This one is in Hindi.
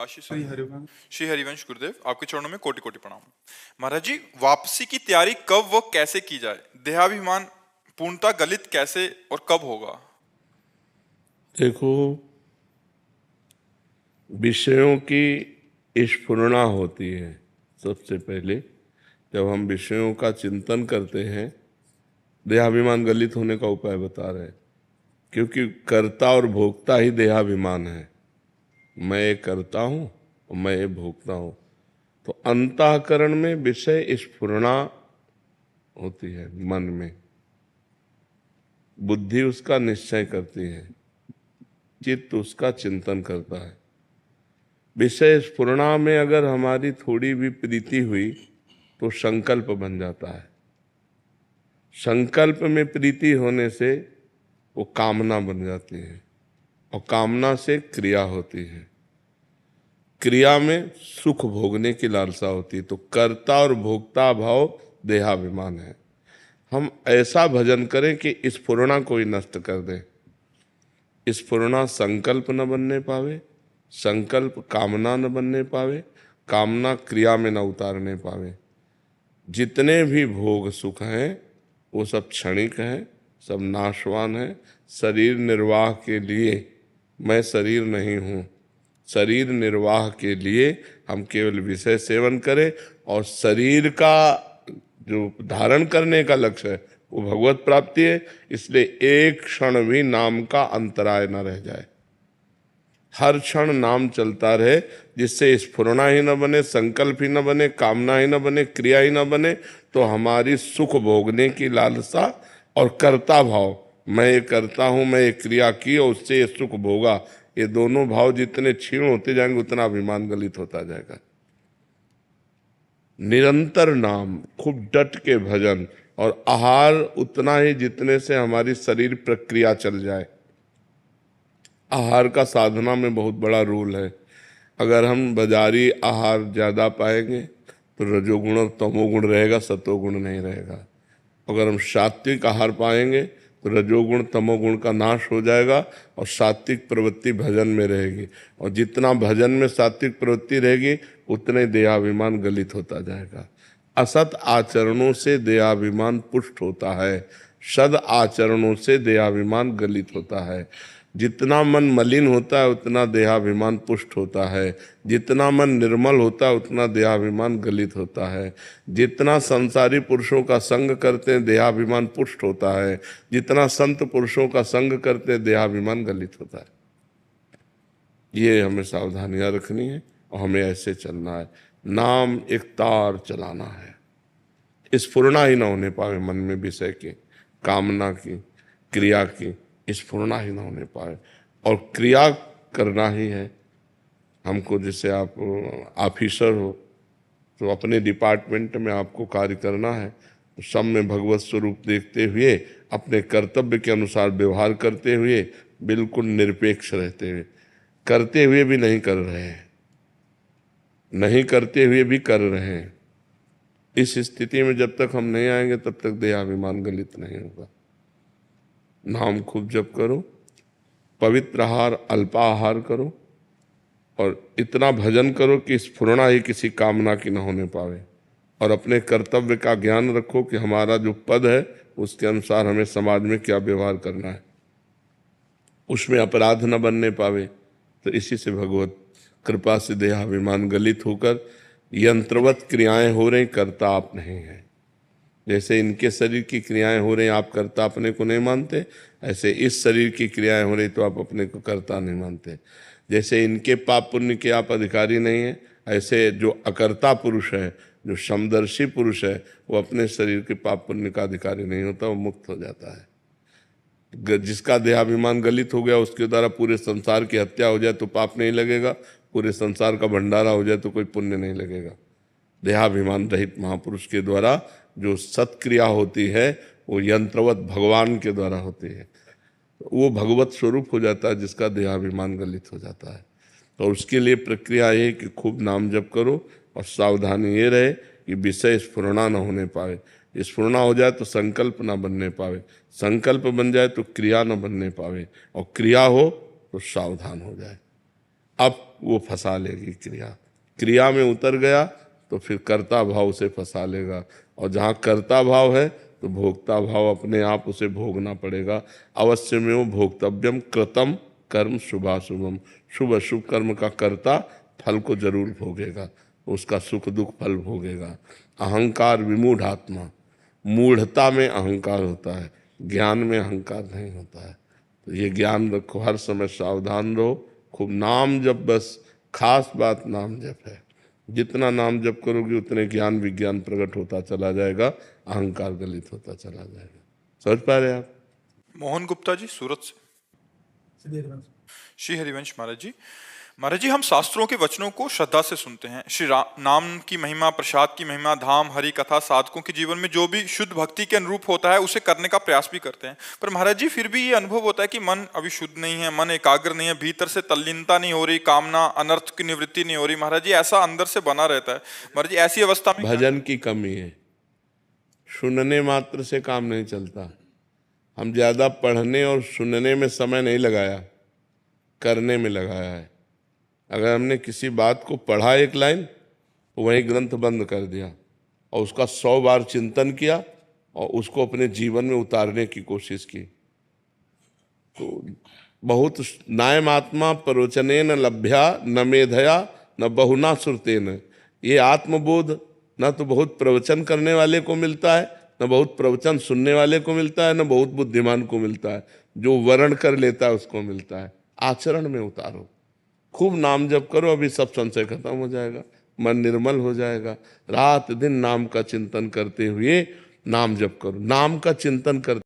आशीष श्री सर। हरिवंश। श्री हरिवंश गुरुदेव, आपके चरणों में कोटि कोटि प्रणाम। महाराज जी, वापसी की तैयारी कब व कैसे की जाए? देहाभिमान पूर्णता गलित कैसे और कब होगा? देखो, विषयों की स्फुरणा होती है। सबसे पहले जब हम विषयों का चिंतन करते हैं, देहाभिमान गलित होने का उपाय बता रहे हैं। क्योंकि कर्ता और भोक्ता ही देहाभिमान है। मैं ये करता हूँ और मैं ये भोगता हूँ। तो अंतःकरण में विषय स्फुरणा होती है, मन में बुद्धि उसका निश्चय करती है, चित्त उसका चिंतन करता है। विषय स्फुरणा में अगर हमारी थोड़ी भी प्रीति हुई तो संकल्प बन जाता है। संकल्प में प्रीति होने से वो कामना बन जाती है और कामना से क्रिया होती है। क्रिया में सुख भोगने की लालसा होती है। तो कर्ता और भोक्ता भाव देहाभिमान है। हम ऐसा भजन करें कि स्फुरणा कोई नष्ट कर दे। स्फुरणा संकल्प न बनने पावे, संकल्प कामना न बनने पावे, कामना क्रिया में न उतारने पावे। जितने भी भोग सुख हैं वो सब क्षणिक हैं, सब नाशवान हैं। शरीर निर्वाह के लिए मैं शरीर नहीं हूँ। शरीर निर्वाह के लिए हम केवल विषय सेवन करें और शरीर का जो धारण करने का लक्ष्य है वो भगवत प्राप्ति है। इसलिए एक क्षण भी नाम का अंतराय न रह जाए। हर क्षण नाम चलता रहे, जिससे स्फुरणा ही न बने, संकल्प ही न बने, कामना ही न बने, क्रिया ही न बने। तो हमारी सुख भोगने की लालसा और कर्ता भाव, मैं ये करता हूँ, मैं ये क्रिया की और उससे ये सुख भोगा, ये दोनों भाव जितने क्षीण होते जाएंगे उतना अभिमान गलित होता जाएगा। निरंतर नाम, खूब डट के भजन और आहार उतना ही जितने से हमारी शरीर प्रक्रिया चल जाए। आहार का साधना में बहुत बड़ा रोल है। अगर हम बाजारी आहार ज़्यादा पाएंगे तो रजोगुण और तमोगुण रहेगा, सतोगुण नहीं रहेगा। अगर हम सात्विक आहार पाएंगे तो रजोगुण तमोगुण का नाश हो जाएगा और सात्विक प्रवृत्ति भजन में रहेगी। और जितना भजन में सात्विक प्रवृत्ति रहेगी उतने देहाभिमान गलित होता जाएगा। असत आचरणों से देहाभिमान पुष्ट होता है, सद आचरणों से देहाभिमान गलित होता है। जितना मन मलिन होता है उतना देहाभिमान पुष्ट होता है। जितना मन निर्मल होता है उतना देहाभिमान गलित होता है। जितना संसारी पुरुषों का संग करते हैं देहाभिमान पुष्ट होता है। जितना संत पुरुषों का संग करते हैं देहाभिमान गलित होता है। ये हमें सावधानियां रखनी है और हमें ऐसे चलना है। नाम एक तार चलाना है। स्फुरणा ही ना होने पावे मन में विषय की, कामना की, क्रिया की, स्फुरणा ही ना होने पाए। और क्रिया करना ही है हमको। जैसे आप ऑफिसर हो तो अपने डिपार्टमेंट में आपको कार्य करना है, तो सब में भगवत स्वरूप देखते हुए अपने कर्तव्य के अनुसार व्यवहार करते हुए बिल्कुल निरपेक्ष रहते हुए, करते हुए भी नहीं कर रहे हैं, नहीं करते हुए भी कर रहे हैं। इस स्थिति में जब तक हम नहीं आएंगे तब तक देहाभिमान गलित नहीं होगा। नाम खूब जप करो, पवित्र आहार अल्पाहार करो और इतना भजन करो कि स्फुरणा ही किसी कामना की न होने पावे। और अपने कर्तव्य का ज्ञान रखो कि हमारा जो पद है उसके अनुसार हमें समाज में क्या व्यवहार करना है, उसमें अपराध न बनने पावे। तो इसी से भगवत कृपा से देहाभिमान गलित होकर यंत्रवत क्रियाएं हो रही, करता आप नहीं है। जैसे इनके शरीर की क्रियाएं हो रही, आप कर्ता अपने को नहीं मानते, ऐसे इस शरीर की क्रियाएं हो रही तो आप अपने को कर्ता नहीं मानते। जैसे इनके पाप पुण्य के आप अधिकारी नहीं हैं, ऐसे जो अकर्ता पुरुष है, जो समदर्शी पुरुष है, वो अपने शरीर के पाप पुण्य का अधिकारी नहीं होता, वो मुक्त हो जाता है। जिसका देहाभिमान गलित हो गया उसके द्वारा पूरे संसार की हत्या हो जाए तो पाप नहीं लगेगा, पूरे संसार का भंडारा हो जाए तो कोई पुण्य नहीं लगेगा। देहाभिमान रहित महापुरुष के द्वारा जो सत्क्रिया होती है वो यंत्रवत भगवान के द्वारा होती है। वो भगवत स्वरूप हो जाता है जिसका देहाभिमान गलित हो जाता है। तो उसके लिए प्रक्रिया ये कि खूब नाम जप करो और सावधानी ये रहे कि विषय स्फुरणा न होने पाए। स्फुरणा हो जाए तो संकल्प ना बनने पावे, संकल्प बन जाए तो क्रिया न बनने पावे, और क्रिया हो तो सावधान हो जाए। अब वो फंसा लेगी क्रिया। क्रिया में उतर गया तो फिर कर्ता भाव उसे फंसा लेगा, और जहाँ कर्ता भाव है तो भोक्ता भाव अपने आप उसे भोगना पड़ेगा। अवश्य में वो भोक्तव्यम कृतम कर्म शुभाशुभम, शुभ अशुभ कर्म का कर्ता फल को जरूर भोगेगा, उसका सुख दुख फल भोगेगा। अहंकार विमूढ़ आत्मा, मूढ़ता में अहंकार होता है, ज्ञान में अहंकार नहीं होता है। तो ये ज्ञान रखो, हर समय सावधान रहो, खूब नाम जप, बस खास बात नाम जप है। जितना नाम जप करोगे उतने ज्ञान विज्ञान प्रकट होता चला जाएगा, अहंकार गलित होता चला जाएगा। समझ पा रहे आप? मोहन गुप्ता जी सूरत से। श्री हरिवंश महाराज जी हम शास्त्रों के वचनों को श्रद्धा से सुनते हैं। श्री नाम की महिमा, प्रसाद की महिमा, धाम, हरि कथा, साधकों के जीवन में जो भी शुद्ध भक्ति के अनुरूप होता है उसे करने का प्रयास भी करते हैं। पर महाराज जी फिर भी ये अनुभव होता है कि मन अभी शुद्ध नहीं है, मन एकाग्र नहीं है, भीतर से तल्लीनता नहीं हो रही, कामना अनर्थ की निवृत्ति नहीं हो रही। महाराज जी ऐसा अंदर से बना रहता है। महाराज जी ऐसी अवस्था में भजन की कमी है, सुनने मात्र से काम नहीं चलता। हम ज्यादा पढ़ने और सुनने में समय नहीं लगाया, करने में लगाया है। अगर हमने किसी बात को पढ़ा एक लाइन तो वही ग्रंथ बंद कर दिया और उसका 100 बार चिंतन किया और उसको अपने जीवन में उतारने की कोशिश की। तो बहुत नायम आत्मा प्रवचनेन लभ्या न मेधया न बहुना श्रुतेन, ये आत्मबोध न तो बहुत प्रवचन करने वाले को मिलता है, न बहुत प्रवचन सुनने वाले को मिलता है, न बहुत बुद्धिमान को मिलता है। जो वर्ण कर लेता है उसको मिलता है। आचरण में उतारो, खूब नाम जप करो, अभी सब संशय खत्म हो जाएगा, मन निर्मल हो जाएगा। रात दिन नाम का चिंतन करते हुए नाम जप करो, नाम का चिंतन करते